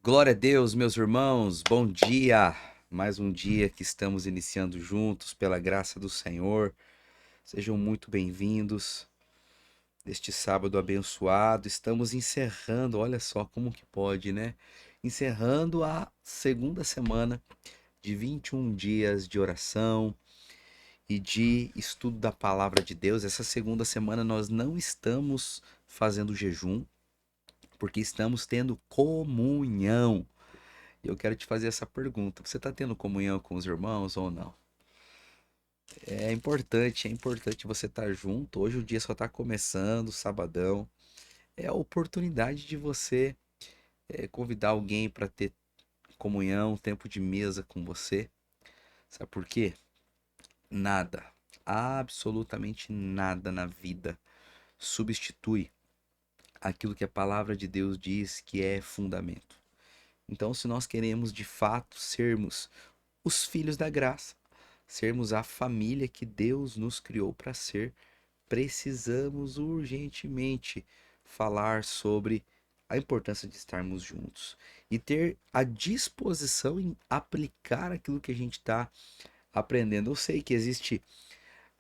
Glória a Deus, meus irmãos, bom dia! Mais um dia que estamos iniciando juntos, pela graça do Senhor. Sejam muito bem-vindos neste sábado abençoado. Estamos encerrando, olha só como que pode, né? Encerrando a segunda semana de 21 dias de oração e de estudo da palavra de Deus. Essa segunda semana nós não estamos fazendo jejum, porque estamos tendo comunhão. Eu quero te fazer essa pergunta: você está tendo comunhão com os irmãos ou não? É importante você estar junto. Hoje o dia só está começando, sabadão. É a oportunidade de você convidar alguém para ter comunhão, tempo de mesa com você. Sabe por quê? Nada, absolutamente nada na vida substitui aquilo que a palavra de Deus diz que é fundamento. Então, se nós queremos de fato sermos os filhos da graça, sermos a família que Deus nos criou para ser, precisamos urgentemente falar sobre a importância de estarmos juntos e ter a disposição em aplicar aquilo que a gente está aprendendo. Eu sei que existe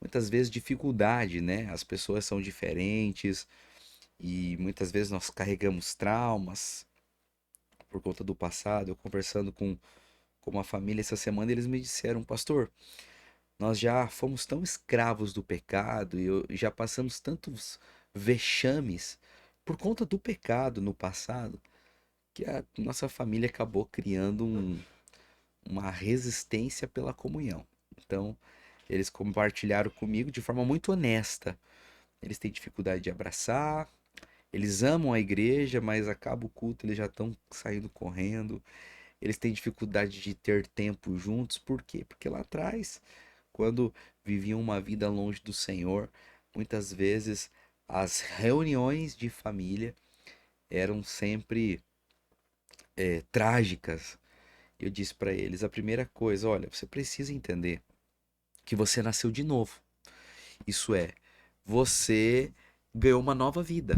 muitas vezes dificuldade, né? As pessoas são diferentes e muitas vezes nós carregamos traumas por conta do passado. Eu conversando com uma família essa semana, eles me disseram: pastor, nós já fomos tão escravos do pecado e já passamos tantos vexames por conta do pecado no passado, que a nossa família acabou criando uma resistência pela comunhão. Então, eles compartilharam comigo de forma muito honesta. Eles têm dificuldade de abraçar, eles amam a igreja, mas acaba o culto, eles já estão saindo correndo. Eles têm dificuldade de ter tempo juntos, por quê? Porque lá atrás, quando viviam uma vida longe do Senhor, muitas vezes as reuniões de família eram sempre trágicas. Eu disse para eles: a primeira coisa, olha, você precisa entender que você nasceu de novo. Isso é, você ganhou uma nova vida.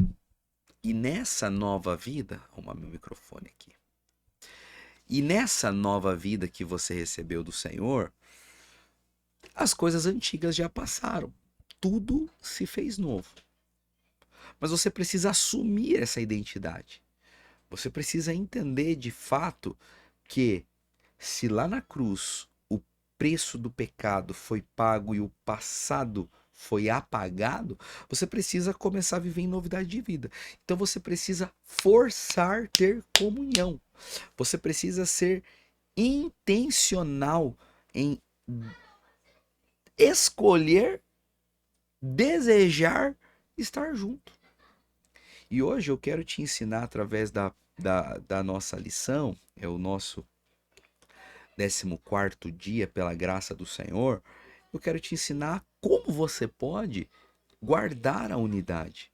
E nessa nova vida, arrumar meu microfone aqui. E nessa nova vida que você recebeu do Senhor, as coisas antigas já passaram. Tudo se fez novo. Mas você precisa assumir essa identidade. Você precisa entender de fato que se lá na cruz o preço do pecado foi pago e o passado foi apagado, você precisa começar a viver em novidade de vida. Então você precisa forçar ter comunhão. Você precisa ser intencional em escolher, desejar estar junto. E hoje eu quero te ensinar através da nossa lição, é o nosso 14º dia, pela graça do Senhor. Eu quero te ensinar como você pode guardar a unidade,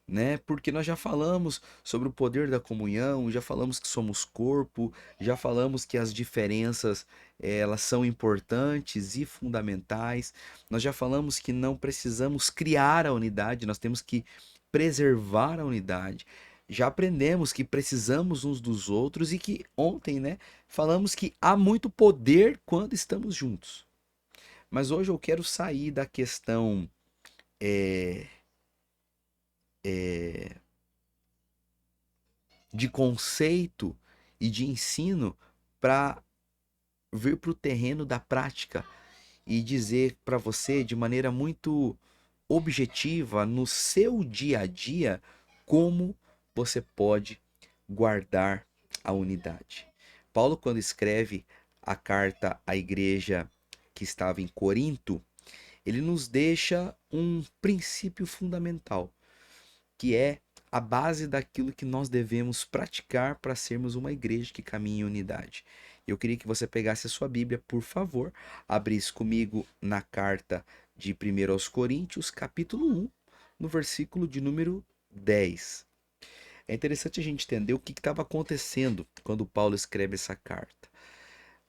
né? Porque nós já falamos sobre o poder da comunhão, já falamos que somos corpo, já falamos que as diferenças elas são importantes e fundamentais. Nós já falamos que não precisamos criar a unidade, nós temos que preservar a unidade. Já aprendemos que precisamos uns dos outros e que ontem, né, falamos que há muito poder quando estamos juntos. Mas hoje eu quero sair da questão é, é, de conceito e de ensino para vir para o terreno da prática e dizer para você de maneira muito objetiva no seu dia a dia como você pode guardar a unidade. Paulo, quando escreve a carta à igreja que estava em Corinto, ele nos deixa um princípio fundamental, que é a base daquilo que nós devemos praticar para sermos uma igreja que caminha em unidade. Eu queria que você pegasse a sua Bíblia, por favor, abrisse comigo na carta de 1 aos Coríntios, capítulo 1, no versículo de número 10. É interessante a gente entender o que estava acontecendo quando Paulo escreve essa carta.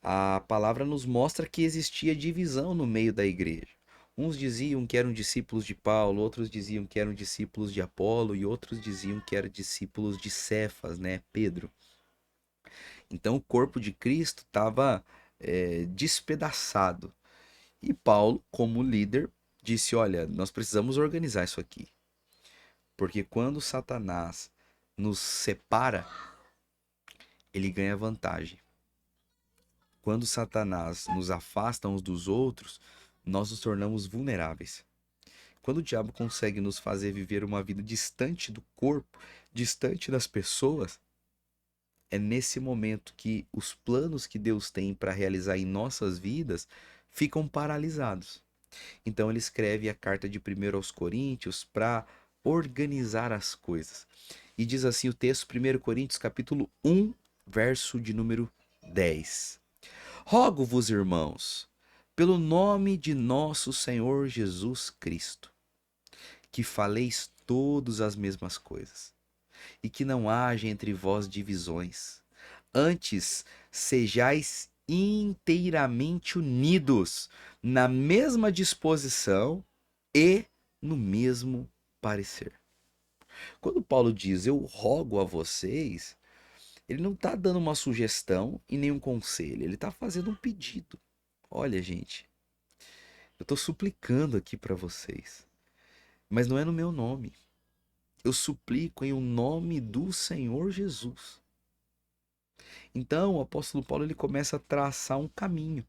A palavra nos mostra que existia divisão no meio da igreja. Uns diziam que eram discípulos de Paulo, outros diziam que eram discípulos de Apolo e outros diziam que eram discípulos de Cefas, né, Pedro. Então o corpo de Cristo estava despedaçado. E Paulo, como líder, disse: olha, nós precisamos organizar isso aqui. Porque quando Satanás nos separa, ele ganha vantagem. Quando Satanás nos afasta uns dos outros, nós nos tornamos vulneráveis. Quando o diabo consegue nos fazer viver uma vida distante do corpo, distante das pessoas, é nesse momento que os planos que Deus tem para realizar em nossas vidas ficam paralisados. Então ele escreve a carta de 1 aos Coríntios para organizar as coisas. E diz assim o texto, 1 Coríntios capítulo 1, verso de número 10. Rogo-vos, irmãos, pelo nome de nosso Senhor Jesus Cristo, que faleis todos as mesmas coisas, e que não haja entre vós divisões. Antes, sejais inteiramente unidos na mesma disposição e no mesmo parecer. Quando Paulo diz eu rogo a vocês, ele não está dando uma sugestão e nenhum conselho, ele está fazendo um pedido. Olha, gente, eu estou suplicando aqui para vocês, mas não é no meu nome. Eu suplico em o nome do Senhor Jesus. Então, o apóstolo Paulo ele começa a traçar um caminho.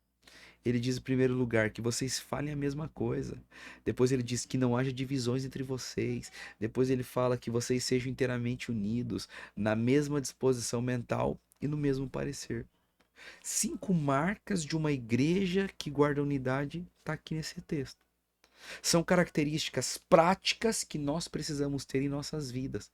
Ele diz, em primeiro lugar, que vocês falem a mesma coisa. Depois ele diz que não haja divisões entre vocês. Depois ele fala que vocês sejam inteiramente unidos, na mesma disposição mental e no mesmo parecer. 5 marcas de uma igreja que guarda unidade está aqui nesse texto. São características práticas que nós precisamos ter em nossas vidas.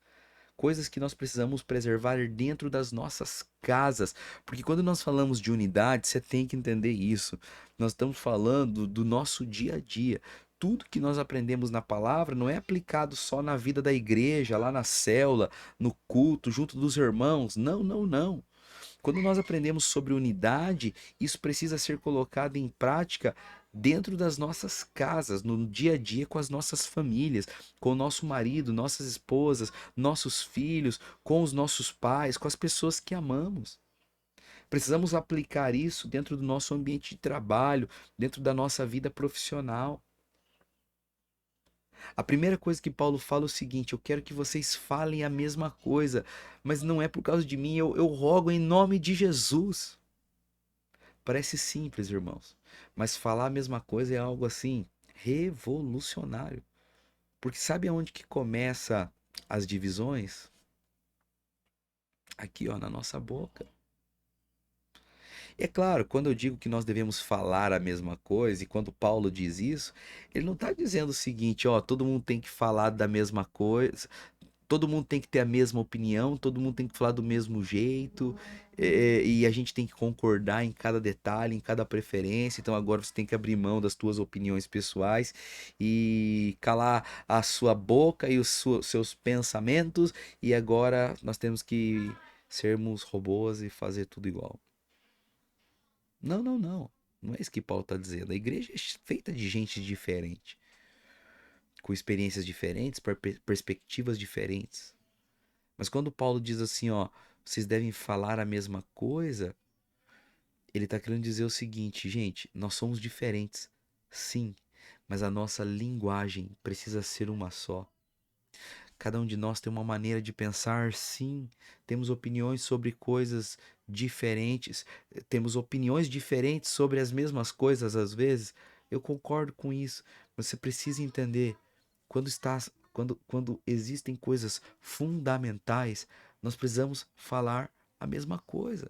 Coisas que nós precisamos preservar dentro das nossas casas. Porque quando nós falamos de unidade, você tem que entender isso. Nós estamos falando do nosso dia a dia. Tudo que nós aprendemos na palavra não é aplicado só na vida da igreja, lá na célula, no culto, junto dos irmãos. Não, não, não. Quando nós aprendemos sobre unidade, isso precisa ser colocado em prática dentro das nossas casas, no dia a dia com as nossas famílias, com o nosso marido, nossas esposas, nossos filhos, com os nossos pais, com as pessoas que amamos. Precisamos aplicar isso dentro do nosso ambiente de trabalho, dentro da nossa vida profissional. A primeira coisa que Paulo fala é o seguinte: eu quero que vocês falem a mesma coisa, mas não é por causa de mim, eu rogo em nome de Jesus. Parece simples, irmãos, mas falar a mesma coisa é algo assim revolucionário. Porque sabe aonde que começa as divisões? Aqui, ó, na nossa boca. E é claro, quando eu digo que nós devemos falar a mesma coisa, e quando Paulo diz isso, ele não está dizendo o seguinte, ó, todo mundo tem que falar da mesma coisa, todo mundo tem que ter a mesma opinião, todo mundo tem que falar do mesmo jeito, e a gente tem que concordar em cada detalhe, em cada preferência. Então agora você tem que abrir mão das tuas opiniões pessoais e calar a sua boca e os seus pensamentos, e agora nós temos que sermos robôs e fazer tudo igual. Não, não, não. Não é isso que Paulo está dizendo. A igreja é feita de gente diferente, com experiências diferentes, perspectivas diferentes. Mas quando Paulo diz assim, ó, vocês devem falar a mesma coisa, ele está querendo dizer o seguinte, gente, nós somos diferentes, sim, mas a nossa linguagem precisa ser uma só. Cada um de nós tem uma maneira de pensar, sim, temos opiniões sobre coisas diferentes, temos opiniões diferentes sobre as mesmas coisas às vezes. Eu concordo com isso, mas você precisa entender quando existem coisas fundamentais, nós precisamos falar a mesma coisa.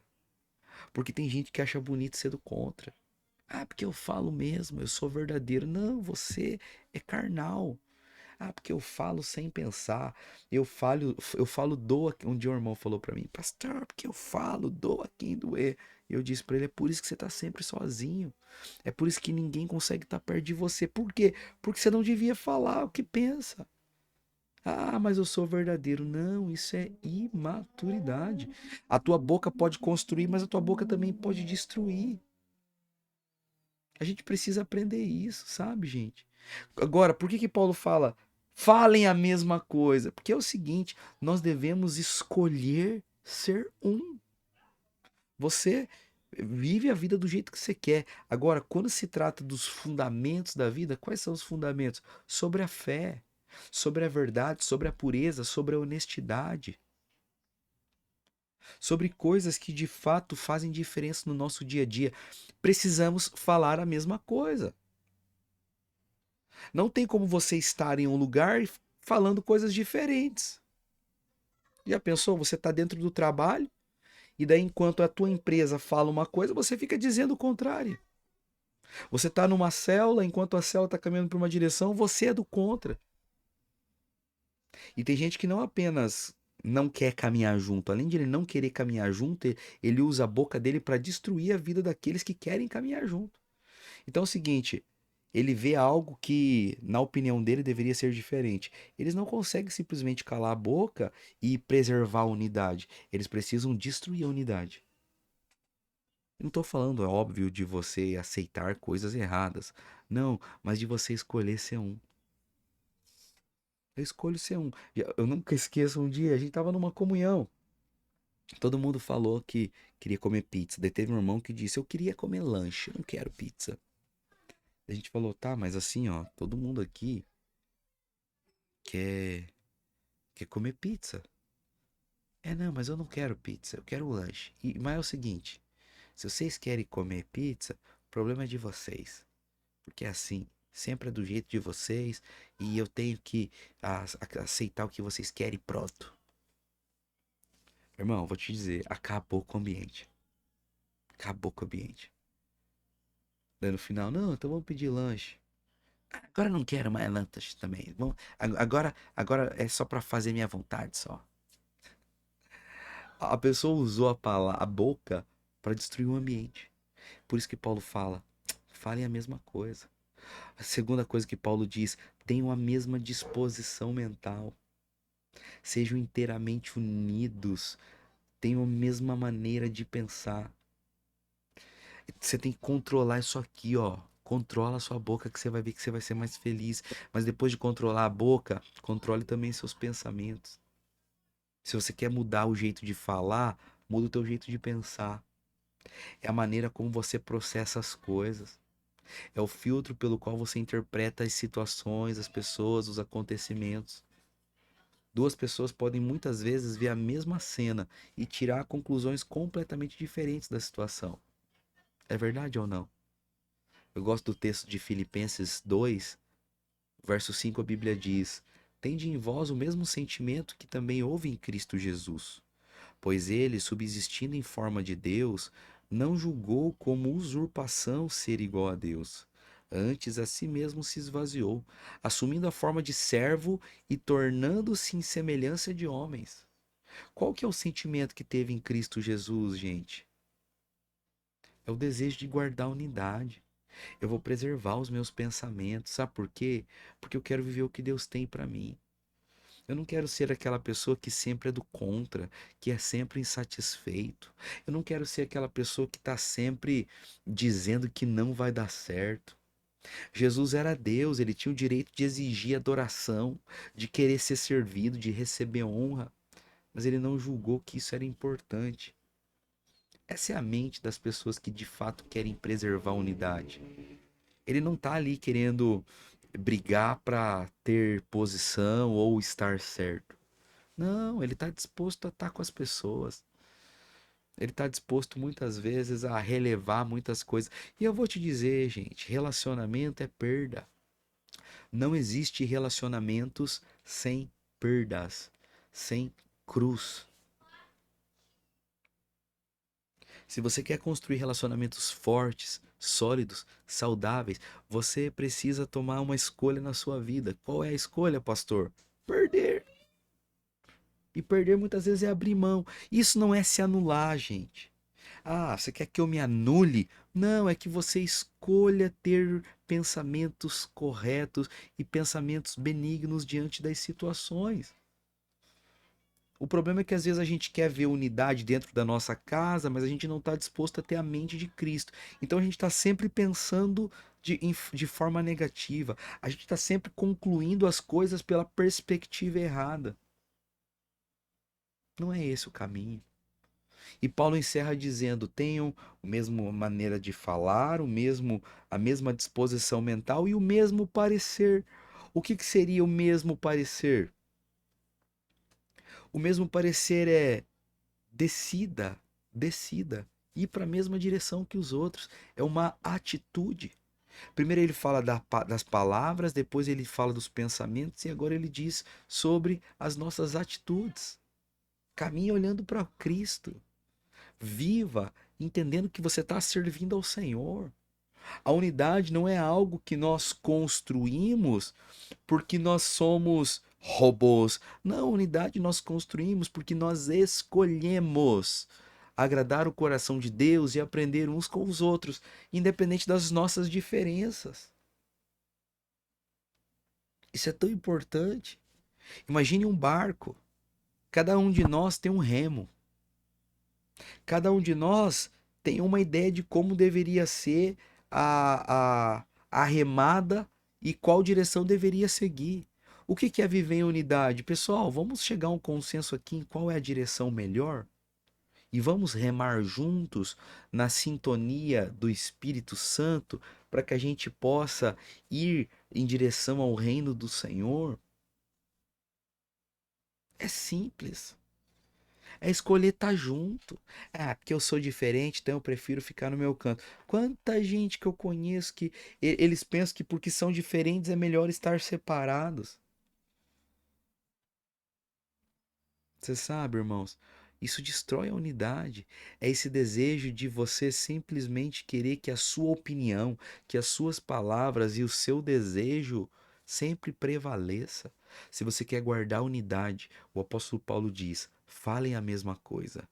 Porque tem gente que acha bonito ser do contra. Ah, porque eu falo mesmo, eu sou verdadeiro. Não, você é carnal. Ah, porque eu falo sem pensar. Eu falo doa. Um dia um irmão falou pra mim, pastor, porque eu falo, doa quem doer. E eu disse pra ele, é por isso que você tá sempre sozinho. É por isso que ninguém consegue estar perto de você. Por quê? Porque você não devia falar o que pensa. Ah, mas eu sou verdadeiro. Não, isso é imaturidade. A tua boca pode construir, mas a tua boca também pode destruir. A gente precisa aprender isso, sabe, gente? Agora, por que que Paulo fala? Falem a mesma coisa. Porque é o seguinte, nós devemos escolher ser um. Você vive a vida do jeito que você quer. Agora, quando se trata dos fundamentos da vida, quais são os fundamentos? Sobre a fé, sobre a verdade, sobre a pureza, sobre a honestidade, sobre coisas que de fato fazem diferença no nosso dia a dia. Precisamos falar a mesma coisa. Não tem como você estar em um lugar e falando coisas diferentes. Já pensou? Você está dentro do trabalho e daí enquanto a tua empresa fala uma coisa, você fica dizendo o contrário. Você está numa célula, enquanto a célula está caminhando para uma direção, você é do contra. E tem gente que não apenas não quer caminhar junto, além de ele não querer caminhar junto, ele usa a boca dele para destruir a vida daqueles que querem caminhar junto. Então é o seguinte, ele vê algo que, na opinião dele, deveria ser diferente. Eles não conseguem simplesmente calar a boca e preservar a unidade. Eles precisam destruir a unidade. Eu não estou falando, é óbvio, de você aceitar coisas erradas. Não, mas de você escolher ser um. Eu escolho ser um. Eu nunca esqueço um dia, a gente tava numa comunhão. Todo mundo falou que queria comer pizza. Daí teve um irmão que disse: eu queria comer lanche, eu não quero pizza. A gente falou: tá, mas assim, ó, todo mundo aqui quer, quer comer pizza. É, não, mas eu não quero pizza, eu quero lanche. Mas é o seguinte: se vocês querem comer pizza, o problema é de vocês. Porque é assim, sempre é do jeito de vocês e eu tenho que aceitar o que vocês querem e pronto. Irmão, vou te dizer, acabou com o ambiente. Acabou com o ambiente. Daí no final, não, então vamos pedir lanche. Agora eu não quero mais lanche também. Agora é só pra fazer minha vontade só. A pessoa usou a boca pra destruir o ambiente. Por isso que Paulo fala, falem a mesma coisa. A segunda coisa que Paulo diz, tenham a mesma disposição mental. Sejam inteiramente unidos. Tenham a mesma maneira de pensar. Você tem que controlar isso aqui, ó. Controla a sua boca que você vai ver que você vai ser mais feliz. Mas depois de controlar a boca, controle também seus pensamentos. Se você quer mudar o jeito de falar, muda o teu jeito de pensar. É a maneira como você processa as coisas. É o filtro pelo qual você interpreta as situações, as pessoas, os acontecimentos. Duas pessoas podem muitas vezes ver a mesma cena e tirar conclusões completamente diferentes da situação. É verdade ou não? Eu gosto do texto de Filipenses 2, verso 5, a Bíblia diz: tende em vós o mesmo sentimento que também houve em Cristo Jesus. Pois ele, subsistindo em forma de Deus, não julgou como usurpação ser igual a Deus. Antes a si mesmo se esvaziou, assumindo a forma de servo e tornando-se em semelhança de homens. Qual que é o sentimento que teve em Cristo Jesus, gente? É o desejo de guardar a unidade. Eu vou preservar os meus pensamentos. Sabe por quê? Porque eu quero viver o que Deus tem para mim. Eu não quero ser aquela pessoa que sempre é do contra, que é sempre insatisfeito. Eu não quero ser aquela pessoa que está sempre dizendo que não vai dar certo. Jesus era Deus, ele tinha o direito de exigir adoração, de querer ser servido, de receber honra, mas ele não julgou que isso era importante. Essa é a mente das pessoas que de fato querem preservar a unidade. Ele não está ali querendo brigar para ter posição ou estar certo. Não, ele está disposto a estar com as pessoas. Ele está disposto muitas vezes a relevar muitas coisas. E eu vou te dizer, gente, relacionamento é perda. Não existe relacionamentos sem perdas, sem cruz. Se você quer construir relacionamentos fortes, sólidos, saudáveis, você precisa tomar uma escolha na sua vida. Qual é a escolha, pastor? Perder. E perder muitas vezes é abrir mão. Isso não é se anular, gente. Ah, você quer que eu me anule? Não, é que você escolha ter pensamentos corretos e pensamentos benignos diante das situações. O problema é que às vezes a gente quer ver unidade dentro da nossa casa, mas a gente não está disposto a ter a mente de Cristo. Então a gente está sempre pensando de forma negativa. A gente está sempre concluindo as coisas pela perspectiva errada. Não é esse o caminho. E Paulo encerra dizendo: tenham a mesma maneira de falar, a mesma disposição mental e o mesmo parecer. O que seria o mesmo parecer? O mesmo parecer é decida, decida, ir para a mesma direção que os outros. É uma atitude. Primeiro ele fala das palavras, depois ele fala dos pensamentos e agora ele diz sobre as nossas atitudes. Caminhe olhando para Cristo. Viva entendendo que você está servindo ao Senhor. A unidade não é algo que nós construímos porque nós somos robôs. Não, a unidade nós construímos porque nós escolhemos agradar o coração de Deus e aprender uns com os outros, independente das nossas diferenças. Isso é tão importante. Imagine um barco. Cada um de nós tem um remo. Cada um de nós tem uma ideia de como deveria ser a remada e qual direção deveria seguir. O que é viver em unidade? Pessoal, vamos chegar a um consenso aqui em qual é a direção melhor? E vamos remar juntos na sintonia do Espírito Santo para que a gente possa ir em direção ao reino do Senhor? É simples. É escolher estar junto. Ah, porque eu sou diferente, então eu prefiro ficar no meu canto. Quanta gente que eu conheço que eles pensam que porque são diferentes é melhor estar separados. Você sabe, irmãos, isso destrói a unidade. É esse desejo de você simplesmente querer que a sua opinião, que as suas palavras e o seu desejo sempre prevaleça. Se você quer guardar a unidade, o apóstolo Paulo diz: falem a mesma coisa,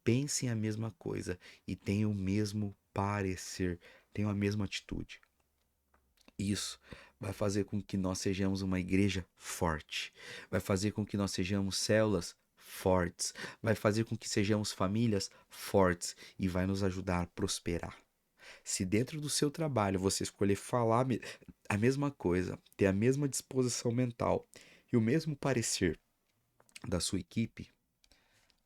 pensem a mesma coisa e tenham o mesmo parecer, tenham a mesma atitude. Isso vai fazer com que nós sejamos uma igreja forte, vai fazer com que nós sejamos células fortes, vai fazer com que sejamos famílias fortes e vai nos ajudar a prosperar. Se dentro do seu trabalho você escolher falar a mesma coisa, ter a mesma disposição mental e o mesmo parecer da sua equipe,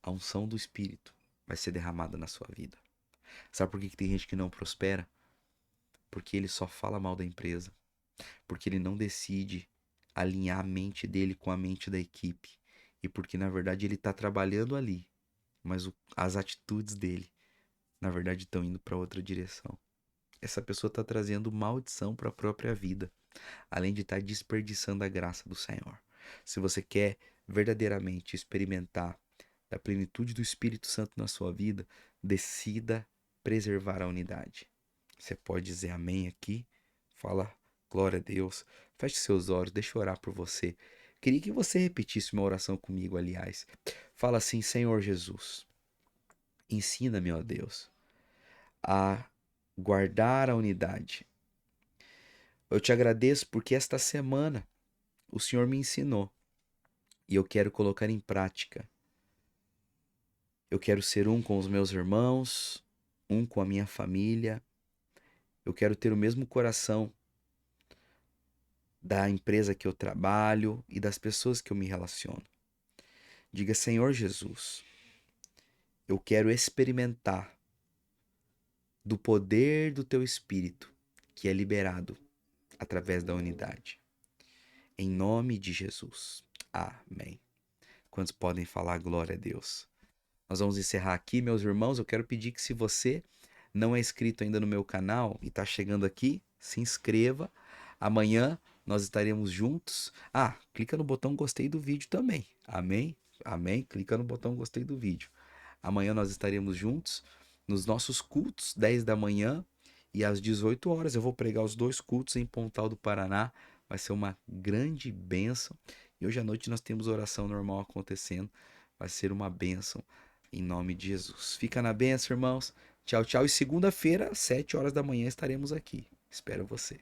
a unção do Espírito vai ser derramada na sua vida. Sabe por que tem gente que não prospera? Porque ele só fala mal da empresa, porque ele não decide alinhar a mente dele com a mente da equipe. E porque na verdade ele está trabalhando ali, mas as atitudes dele, na verdade, estão indo para outra direção. Essa pessoa está trazendo maldição para a própria vida, além de estar desperdiçando a graça do Senhor. Se você quer verdadeiramente experimentar a plenitude do Espírito Santo na sua vida, decida preservar a unidade. Você pode dizer amém aqui, fala glória a Deus, feche seus olhos, deixa eu orar por você. Queria que você repetisse uma oração comigo, aliás. Fala assim: Senhor Jesus, ensina-me, ó Deus, a guardar a unidade. Eu te agradeço porque esta semana o Senhor me ensinou e eu quero colocar em prática. Eu quero ser um com os meus irmãos, um com a minha família. Eu quero ter o mesmo coração da empresa que eu trabalho e das pessoas que eu me relaciono. Diga: Senhor Jesus, eu quero experimentar do poder do teu Espírito que é liberado através da unidade. Em nome de Jesus. Amém. Quantos podem falar glória a Deus? Nós vamos encerrar aqui, meus irmãos. Eu quero pedir que, se você não é inscrito ainda no meu canal e está chegando aqui, se inscreva. Amanhã nós estaremos juntos. Ah, clica no botão gostei do vídeo também. Amém? Amém? Clica no botão gostei do vídeo. Amanhã nós estaremos juntos nos nossos cultos, 10 da manhã e às 18 horas. Eu vou pregar os dois cultos em Pontal do Paraná. Vai ser uma grande bênção. E hoje à noite nós temos oração normal acontecendo. Vai ser uma bênção em nome de Jesus. Fica na bênção, irmãos. Tchau, tchau. E segunda-feira, às 7 horas da manhã, estaremos aqui. Espero você.